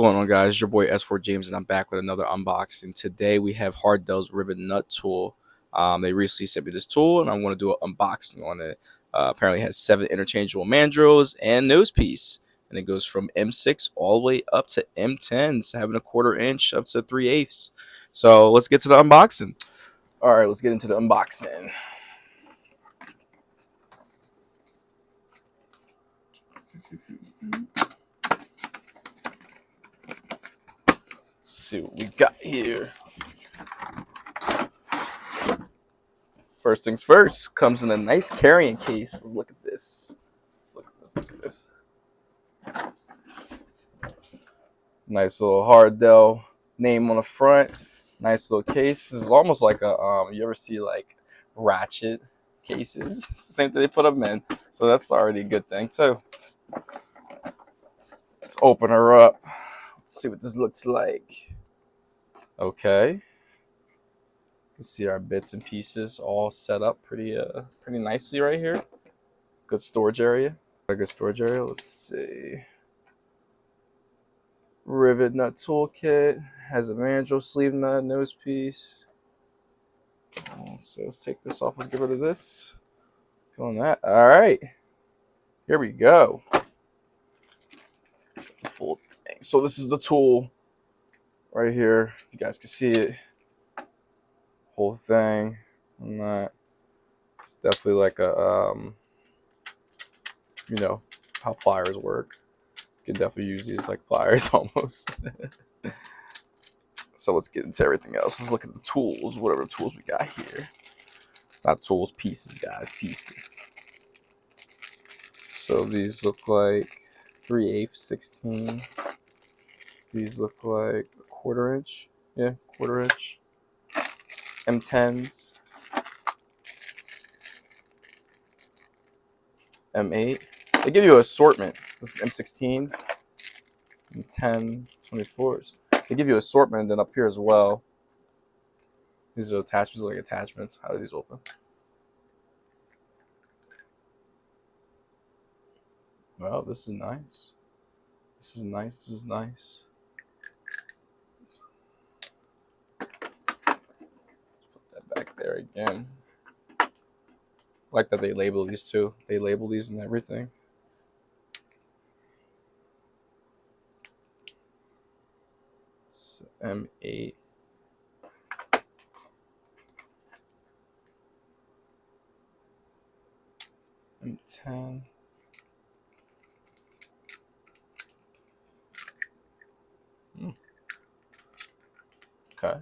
going on, guys? It's your boy S4 James, and I'm back with another unboxing. Today we have Hardell's Rivet Nut tool. They recently sent me this tool, and I'm going to do an unboxing on it. Apparently, it has 7 interchangeable mandrels and nose piece, and it goes from M6 all the way up to M10s, having a 1/4 inch up to 3/8. So let's get to the unboxing. All right, let's get into the unboxing. See what we got here. First things first, comes in a nice carrying case. Let's look at this. Look at this. Nice little Hardell name on the front. Nice little case. This is almost like a you ever see like ratchet cases? It's the same thing they put them in. So that's already a good thing too. Let's open her up. Let's see what this looks like. Okay. You can see our bits and pieces all set up pretty nicely right here. Good storage area. A good storage area. Let's see. Rivet nut toolkit. Has a mandrel, sleeve nut, nose piece. So let's take this off. Let's get rid of this. Go on that. All right. Here we go. The full thing. So this is the tool right here. You guys can see it. Whole thing. On that. It's definitely like a you know how pliers work. You can definitely use these like pliers almost. So let's get into everything else. Let's look at the tools, whatever tools we got here. Not tools, pieces, guys, pieces. So these look like 3/8, 16. These look like a 1/4 inch. Yeah, 1/4 inch. M10s. M8. They give you an assortment. This is M16. M10, 24s. They give you an assortment, and then up here as well. These are attachments, like attachments. How do these open? Well, this is nice. This is nice. This is nice. Put that back there again. I like that they label these too. They label these and everything. So M8. M10. Okay.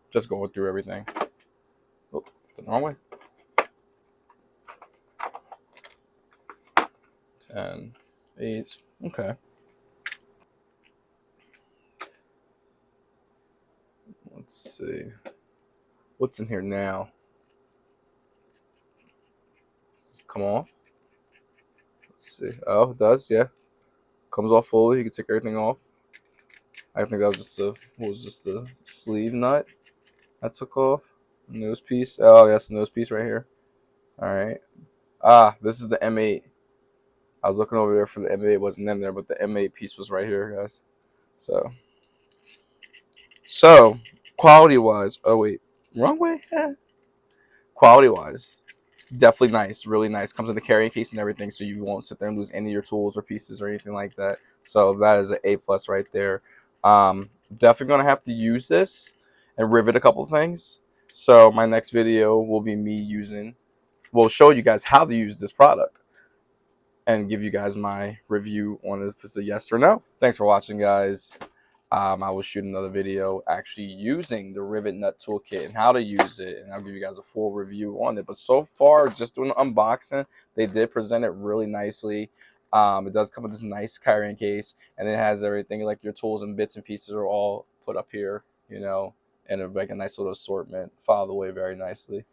Just going through everything. Oh, the wrong way. 10, 8. Okay. Let's see. What's in here now? Does this come off? Let's see. Oh, it does, yeah. Comes off fully. You can take everything off. I think that was just the sleeve nut I took off. Nose piece. Oh, that's the nose piece right here. Alright. Ah, this is the M8. I was looking over there for the M8. It wasn't in there, but the M8 piece was right here, guys. So quality wise, oh wait, wrong way. Quality wise, definitely nice, really nice. Comes in the carrying case and everything, so you won't sit there and lose any of your tools or pieces or anything like that. So that is an A+ right there. Definitely gonna have to use this and rivet a couple things. So my next video will be me using. We'll show you guys how to use this product and give you guys my review on if it's a yes or no. Thanks for watching, guys. I will shoot another video actually using the Rivet Nut Toolkit and how to use it, and I'll give you guys a full review on it. But so far, just doing an unboxing, they did present it really nicely. It does come with this nice carrying case, and it has everything like your tools and bits and pieces are all put up here, and like a nice little assortment, filed away very nicely.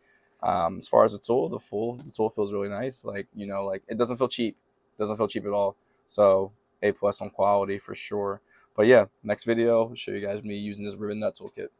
As far as the tool, the tool feels really nice. Like it doesn't feel cheap. It doesn't feel cheap at all. So A+ on quality for sure. But yeah, next video, I'll show you guys me using this Rivet Nut Toolkit.